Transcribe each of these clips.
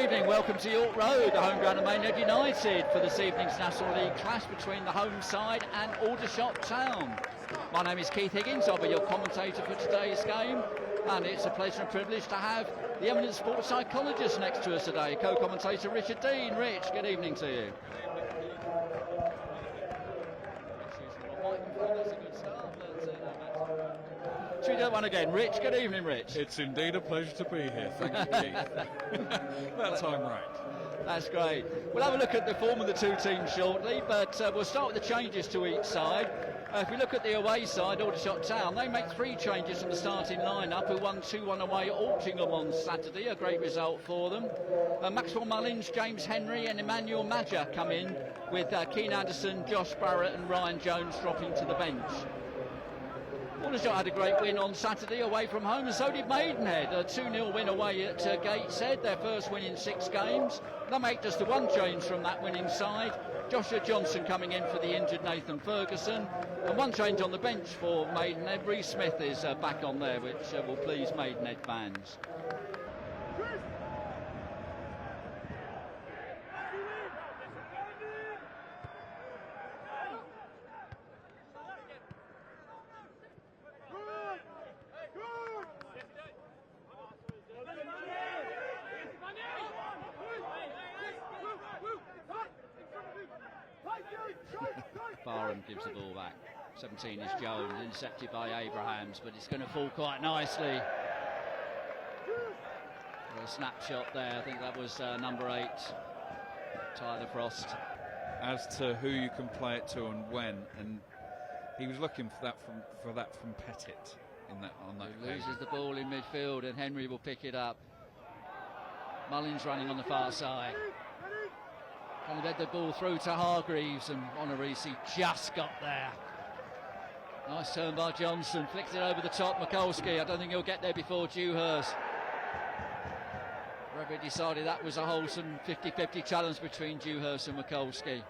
evening, welcome to York Road, the home ground of Maidenhead United for this evening's National League clash between the home side and Aldershot Town. My name is Keith Higgins, I'll be your commentator for today's game, and it's a pleasure and privilege to have the eminent sports psychologist next to us today, co-commentator Richard Dean. Rich, good evening to you. Should we do that one again? Rich, good evening, Rich. It's indeed a pleasure to be here. Thank you, Keith. That time right. That's great. We'll have a look at the form of the two teams shortly, but we'll start with the changes to each side. If we look at the away side, Aldershot Town, they make 3 changes from the starting line-up, who won 2-1 away at Altrincham on Saturday, a great result for them. Maxwell Mullins, James Henry and Emmanuel Madger come in, with Keane Anderson, Josh Barrett and Ryan Jones dropping to the bench. Aldershot had a great win on Saturday away from home, and so did Maidenhead. A 2-0 win away at Gateshead, their first win in 6 games. They make just the 1 change from that winning side. Joshua Johnson coming in for the injured Nathan Ferguson. And 1 change on the bench for Maidenhead. Reece Smith is back on there, which will please Maidenhead fans. Barham gives the ball back. 17 is Jones, intercepted by Abrahams, but it's going to fall quite nicely. A snapshot there, I think that was number 8, Tyler Frost. As to who you can play it to and when, and he was looking for that from Pettit in that on that. He loses the ball in midfield, and Henry will pick it up. Mullins running on the far side. Kind of led the ball through to Hargreaves, and Onorisi just got there. Nice turn by Johnson, flicked it over the top. Mikulski, I don't think he'll get there before Dewhurst. Referee decided that was a wholesome 50-50 challenge between Dewhurst and Mikulski.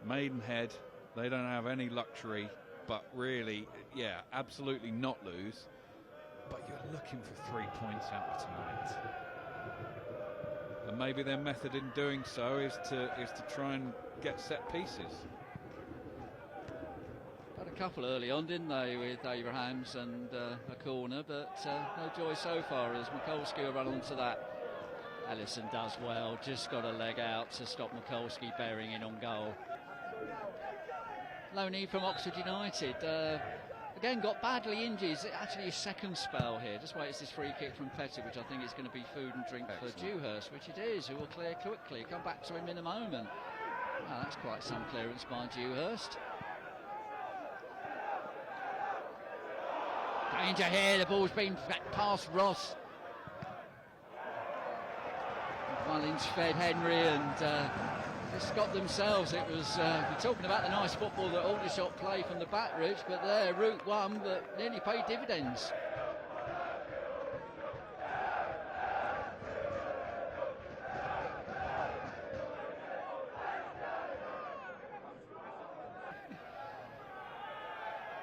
Maidenhead, they don't have any luxury, but really, yeah, absolutely not lose. But you're looking for 3 points out of tonight. And maybe their method in doing so is to try and get set pieces. Had a couple early on, didn't they, with Abrahams and a corner, but no joy so far as Mikulski will run onto that. Ellison does well, just got a leg out to stop Mikulski bearing in on goal. Loney from Oxford United. Again, got badly injured. It's actually his second spell here. Just waits this free kick from Pettit, which I think is going to be food and drink for Dewhurst, which it is, who will clear quickly. Come back to him in a moment. Oh, that's quite some clearance by Dewhurst. Danger here, the ball's been past Ross. Mullins fed Henry and just got themselves. It was, we're talking about the nice football that Aldershot play from the back, Rich, but there, route 1, but nearly paid dividends.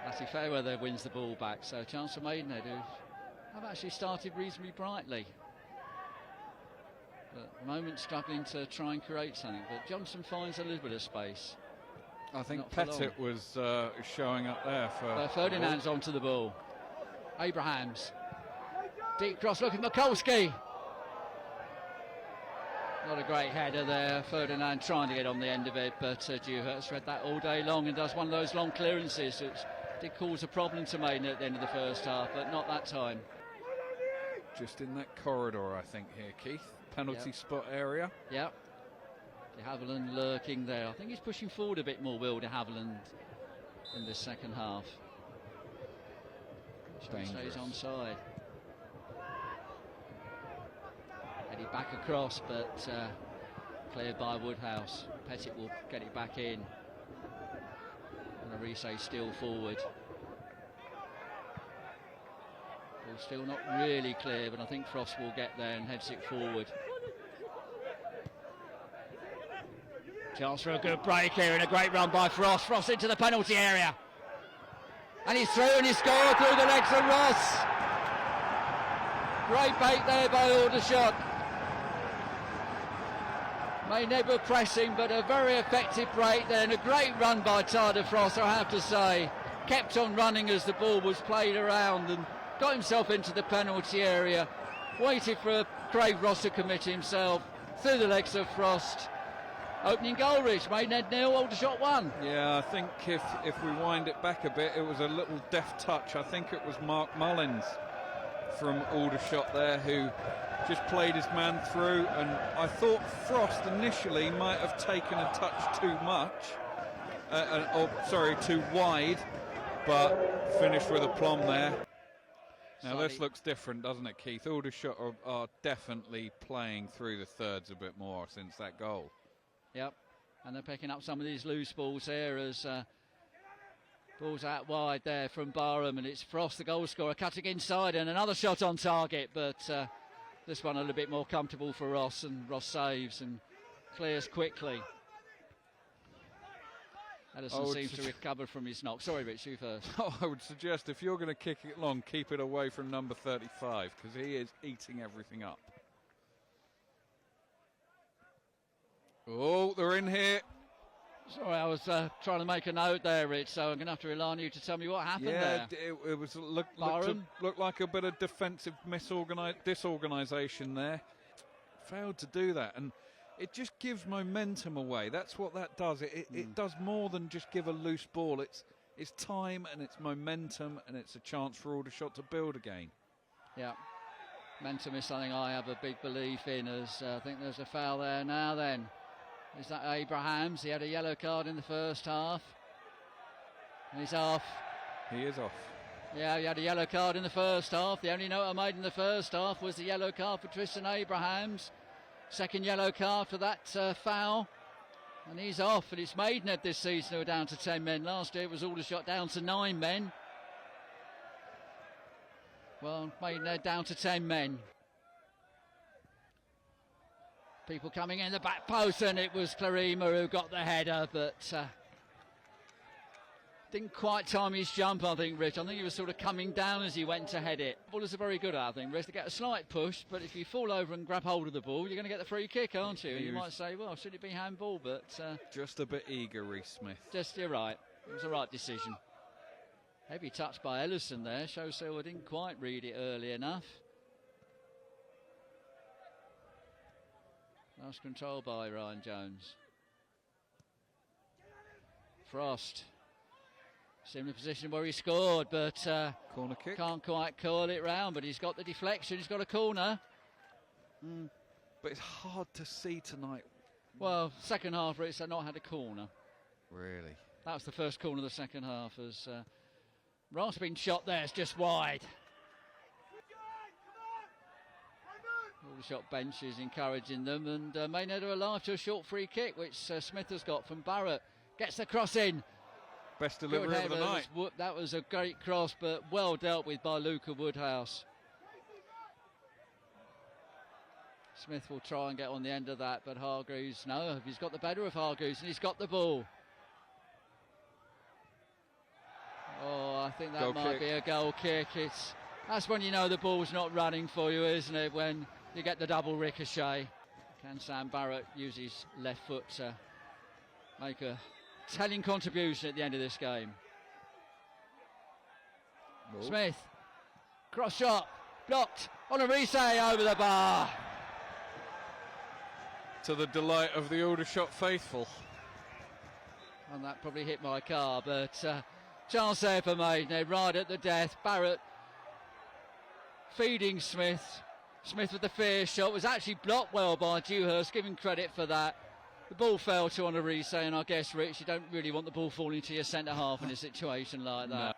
Matty Fairweather wins the ball back, so a chance for Maidenhead, who have actually started reasonably brightly. But at the moment struggling to try and create something, but Johnson finds a little bit of space. I think Pettit was showing up there for... Ferdinand's onto the ball. Abrahams. Deep cross looking for Mikulski. Not a great header there. Ferdinand trying to get on the end of it, but Dewhurst read that all day long and does one of those long clearances which did cause a problem to Maiden at the end of the first half, but not that time. Just in that corridor, I think, here, Keith. Penalty spot area. Yep. De Havilland lurking there. I think he's pushing forward a bit more, Will De Havilland, in the second half. Stays onside. Headed back across, but cleared by Woodhouse. Pettit will get it back in. And Onorisi still forward. Ball still not really clear, but I think Frost will get there and heads it forward. Chance for a good break here and a great run by Frost. Frost into the penalty area. And he's through and he's scored through the legs of Ross. Great bait there by Aldershot. Maidenhead were pressing, but a very effective break there, and a great run by Tyler Frost, I have to say. Kept on running as the ball was played around and got himself into the penalty area. Waited for Craig Ross to commit himself through the legs of Frost. Opening goal, Rich. Maidenhead 0, Aldershot 1. Yeah, I think if we wind it back a bit, it was a little deft touch. I think it was Mark Mullins from Aldershot there who just played his man through, and I thought Frost initially might have taken a touch too much, too wide, but finished with aplomb there. Now this looks different, doesn't it, Keith? Aldershot are definitely playing through the thirds a bit more since that goal. Yep, and they're picking up some of these loose balls here as balls out wide there from Barham, and it's Frost, the goal scorer, cutting inside, and another shot on target, but this one a little bit more comfortable for Ross, and Ross saves and clears quickly. Ellison seems to recover from his knock. Sorry, Rich, you first. I would suggest if you're going to kick it long, keep it away from number 35, because he is eating everything up. Oh, they're in here. Sorry, I was trying to make a note there, Rich, so I'm going to have to rely on you to tell me what happened there. Yeah, it was looked like a bit of defensive disorganisation there. Failed to do that, and it just gives momentum away. That's what that does. It does more than just give a loose ball. It's time and it's momentum, and it's a chance for Aldershot to build again. Yeah. Momentum is something I have a big belief in, as I think there's a foul there now then. Is that Abrahams? He had a yellow card in the first half. And he's off. He is off. Yeah, he had a yellow card in the first half. The only note I made in the first half was the yellow card for Tristan Abrahams. Second yellow card for that foul. And he's off. And it's Maidenhead this season who are down to 10 men. Last year it was Aldershot down to 9 men. Well, Maidenhead down to 10 men. People coming in the back post, and it was Clarima who got the header, but didn't quite time his jump, I think, Rich. I think he was sort of coming down as he went to head it. Ballers are very good at, I think, Rich. They get a slight push, but if you fall over and grab hold of the ball, you're going to get the free kick, aren't you? And you might say, well, should it be handball? But just a bit eager, Reece Smith. You're right. It was the right decision. Heavy touch by Ellison there. Show Silver didn't quite read it early enough. Nice control by Ryan Jones. Frost. Similar position where he scored, but corner kick. Can't quite curl it round, but he's got the deflection, he's got a corner. But it's hard to see tonight. Well, second half, Rich, they've not had a corner. Really? That was the first corner of the second half, as Ross been shot there, it's just wide. Aldershot bench is encouraging them, and Maidenhead are alive to a short free kick, which Smith has got from Barrett. Gets the cross in. Best delivery of the night. That was a great cross, but well dealt with by Luca Woodhouse. Smith will try and get on the end of that, but Hargreaves, no, he's got the better of Hargreaves, and he's got the ball. Oh, I think that might be a goal kick. That's when you know the ball's not running for you, isn't it? When you get the double ricochet. Can Sam Barrett use his left foot to make a telling contribution at the end of this game? Smith, cross shot, blocked on a resay over the bar. To the delight of the Aldershot faithful. And that probably hit my car, but chance there for Maidenhead, right at the death. Barrett feeding Smith. Smith with the fair shot, was actually blocked well by Dewhurst, giving credit for that. The ball fell to Honorese, and I guess, Rich, you don't really want the ball falling to your centre half in a situation like that.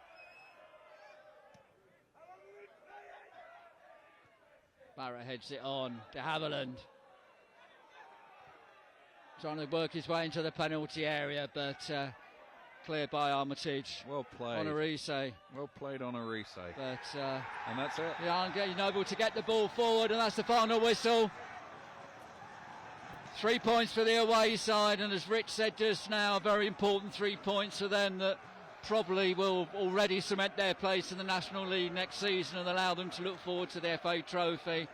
No. Barrett heads it on to Haviland. Trying to work his way into the penalty area, but cleared by Armitage. Well played. Honorese. Well played, Honorese. But and that's it. Young Noble to get the ball forward, and that's the final whistle. 3 points for the away side, and as Rich said just now, very important 3 points for them that probably will already cement their place in the National League next season and allow them to look forward to the FA Trophy.